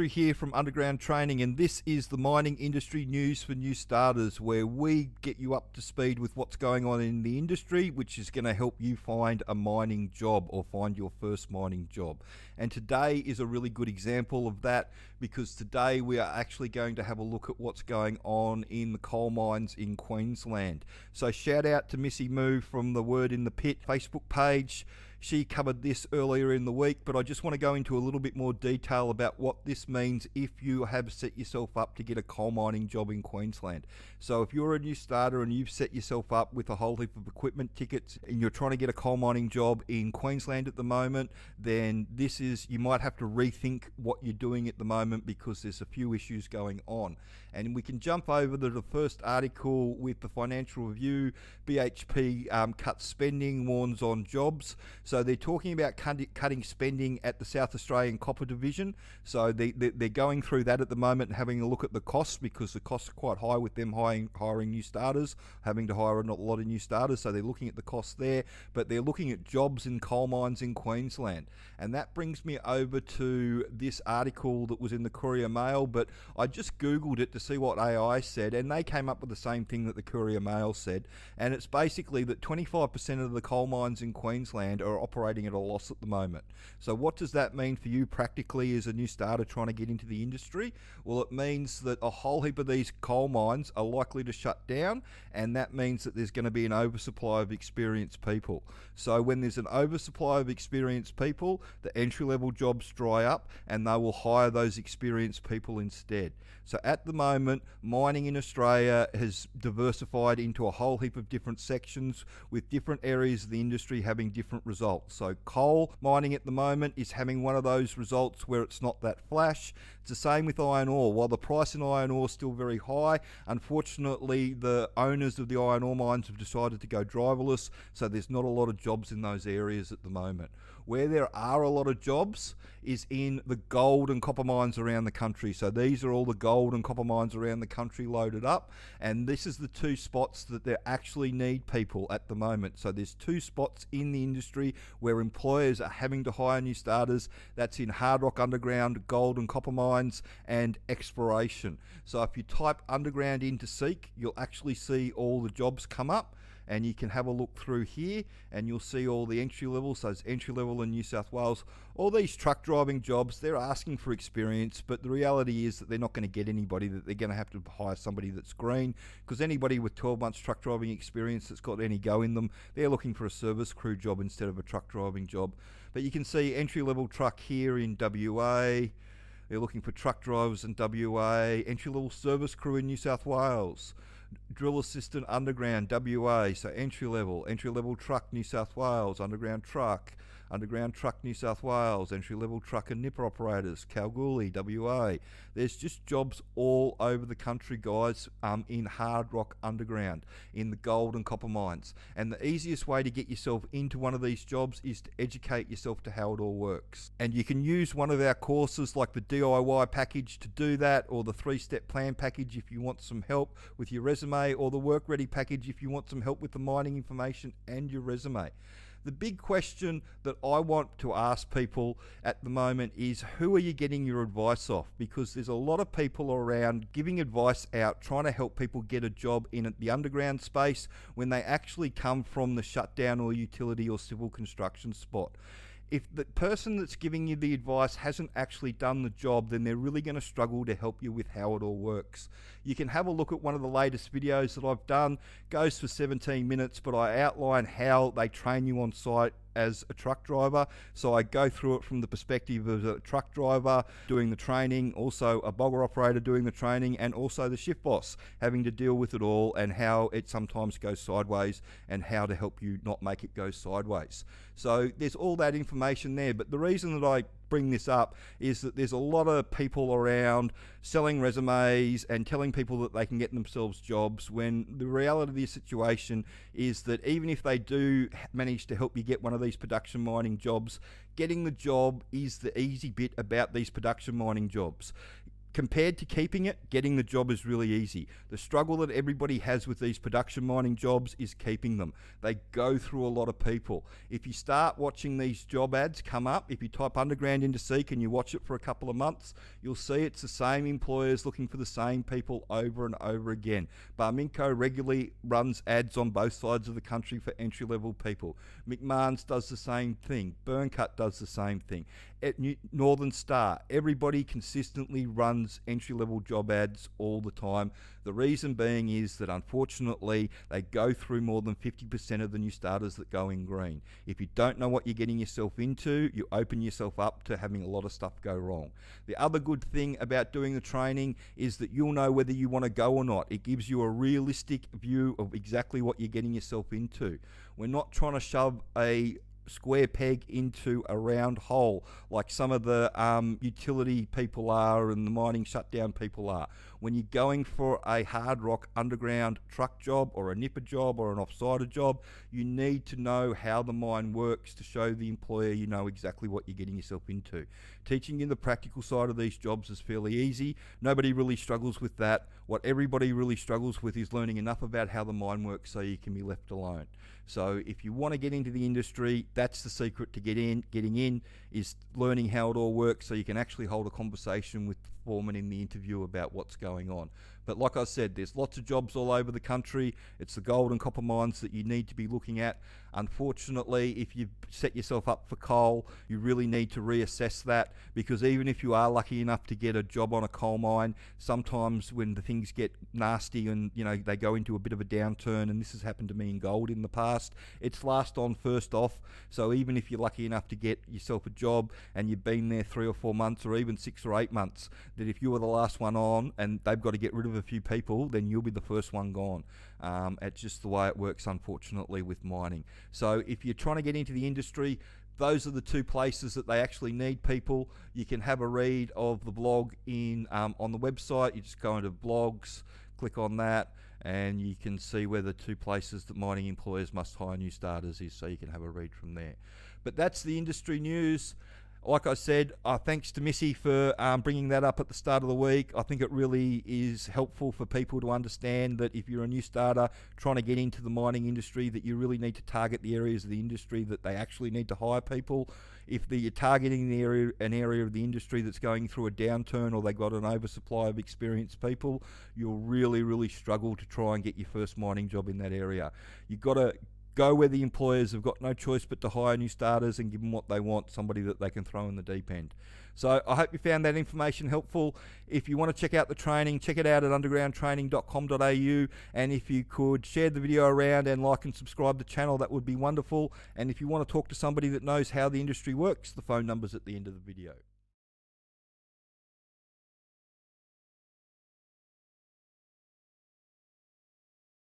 Andrew here from Underground Training, and this is the mining industry news for new starters, where we get you up to speed with what's going on in the industry, which is going to help you find a mining job or find your first mining job. And today is a really good example of that, because today we are actually going to have a look at what's going on in the coal mines in Queensland. So shout out to Missy Moo from the Word in the Pit Facebook page. She covered this earlier in the week, but I just want to go into a little bit more detail about what this means if you have set yourself up to get a coal mining job in Queensland. So if you're a new starter and you've set yourself up with a whole heap of equipment tickets and you're trying to get a coal mining job in Queensland at the moment, then you might have to rethink what you're doing at the moment, because there's a few issues going on. And we can jump over to the first article with the Financial Review. BHP cuts spending, warns on jobs. So they're talking about cutting spending at the South Australian Copper Division. So they're going through that at the moment and having a look at the costs, because the costs are quite high with them hiring new starters, having to hire a lot of new starters. So they're looking at the costs there, but they're looking at jobs in coal mines in Queensland. And that brings me over to this article that was in the Courier Mail, but I just Googled it to see what AI said, and they came up with the same thing that the Courier Mail said. And it's basically that 25% of the coal mines in Queensland are operating at a loss at the moment. So what does that mean for you practically as a new starter trying to get into the industry? Well, it means that a whole heap of these coal mines are likely to shut down, and that means that there's going to be an oversupply of experienced people. So when there's an oversupply of experienced people, the entry-level jobs dry up and they will hire those experienced people instead. So at the moment, mining in Australia has diversified into a whole heap of different sections, with different areas of the industry having different results. So coal mining at the moment is having one of those results where it's not that flash. It's the same with iron ore. While the price in iron ore is still very high, unfortunately the owners of the iron ore mines have decided to go driverless, so there's not a lot of jobs in those areas at the moment. Where there are a lot of jobs is in the gold and copper mines around the country. So these are all the gold and copper mines around the country loaded up, and this is the two spots that they actually need people at the moment. So there's two spots in the industry where employers are having to hire new starters. That's in hard rock underground, gold and copper mines, and exploration. So if you type underground into Seek, you'll actually see all the jobs come up, and you can have a look through here and you'll see all the entry level. So it's entry level in New South Wales. All these truck driving jobs, they're asking for experience, but the reality is that they're not going to get anybody, that they're going to have to hire somebody that's green, because anybody with 12 months truck driving experience that's got any go in them, they're looking for a service crew job instead of a truck driving job. But you can see entry level truck here in WA. They're looking for truck drivers in WA, entry level service crew in New South Wales, drill assistant underground WA, so entry level truck New South Wales, underground truck New South Wales, entry level truck and nipper operators, Kalgoorlie, WA. There's just jobs all over the country, guys, in hard rock underground, in the gold and copper mines. And the easiest way to get yourself into one of these jobs is to educate yourself to how it all works. And you can use one of our courses like the DIY package to do that, or the 3-step plan package if you want some help with your resume, or the work ready package if you want some help with the mining information and your resume. The big question that I want to ask people at the moment is, who are you getting your advice off? Because there's a lot of people around giving advice out, trying to help people get a job in the underground space when they actually come from the shutdown or utility or civil construction spot. If the person that's giving you the advice hasn't actually done the job, then they're really going to struggle to help you with how it all works. You can have a look at one of the latest videos that I've done. It goes for 17 minutes, but I outline how they train you on site as a truck driver. So I go through it from the perspective of a truck driver doing the training, also a bogger operator doing the training, and also the shift boss having to deal with it all, and how it sometimes goes sideways and how to help you not make it go sideways. So there's all that information there, but the reason that I bring this up is that there's a lot of people around selling resumes and telling people that they can get themselves jobs, when the reality of the situation is that even if they do manage to help you get one of these production mining jobs, getting the job is the easy bit about these production mining jobs. Compared to keeping it, getting the job is really easy. The struggle that everybody has with these production mining jobs is keeping them. They go through a lot of people. If you start watching these job ads come up, if you type underground into Seek and you watch it for a couple of months, you'll see it's the same employers looking for the same people over and over again. Barminco regularly runs ads on both sides of the country for entry-level people. McMahon's does the same thing. Burncut does the same thing. At Northern Star, everybody consistently runs entry-level job ads all the time. The reason being is that unfortunately they go through more than 50% of the new starters that go in green. If you don't know what you're getting yourself into, you open yourself up to having a lot of stuff go wrong. The other good thing about doing the training is that you'll know whether you want to go or not. It gives you a realistic view of exactly what you're getting yourself into. We're not trying to shove a square peg into a round hole like some of the utility people are and the mining shutdown people are. When you're going for a hard rock underground truck job or a nipper job or an offsider job, you need to know how the mine works to show the employer you know exactly what you're getting yourself into. Teaching you the practical side of these jobs is fairly easy. Nobody really struggles with that. What everybody really struggles with is learning enough about how the mine works so you can be left alone. So if you want to get into the industry, that's the secret to getting in is learning how it all works so you can actually hold a conversation with the foreman in the interview about what's going on. But like I said, there's lots of jobs all over the country. It's the gold and copper mines that you need to be looking at. Unfortunately, if you set yourself up for coal, you really need to reassess that, because even if you are lucky enough to get a job on a coal mine, sometimes when the things get nasty and they go into a bit of a downturn, and this has happened to me in gold in the past, it's last on first off. So even if you're lucky enough to get yourself a job and you've been there 3 or 4 months or even 6 or 8 months, that if you were the last one on and they've got to get rid of a few people, then you'll be the first one gone. It's just the way it works, unfortunately, with mining. So if you're trying to get into the industry, those are the two places that they actually need people. You can have a read of the blog on the website. You just go into blogs, click on that, and you can see where the two places that mining employers must hire new starters is, so you can have a read from there. But that's the industry news. Like I said, thanks to Missy for bringing that up at the start of the week. I think it really is helpful for people to understand that if you're a new starter trying to get into the mining industry, that you really need to target the areas of the industry that they actually need to hire people. If you're targeting an area of the industry that's going through a downturn or they've got an oversupply of experienced people, you'll really, really struggle to try and get your first mining job in that area. You've got to go where the employers have got no choice but to hire new starters and give them what they want, somebody that they can throw in the deep end. So I hope you found that information helpful. If you want to check out the training, check it out at undergroundtraining.com.au, and if you could share the video around and like and subscribe to the channel, that would be wonderful. And if you want to talk to somebody that knows how the industry works, the phone number's at the end of the video.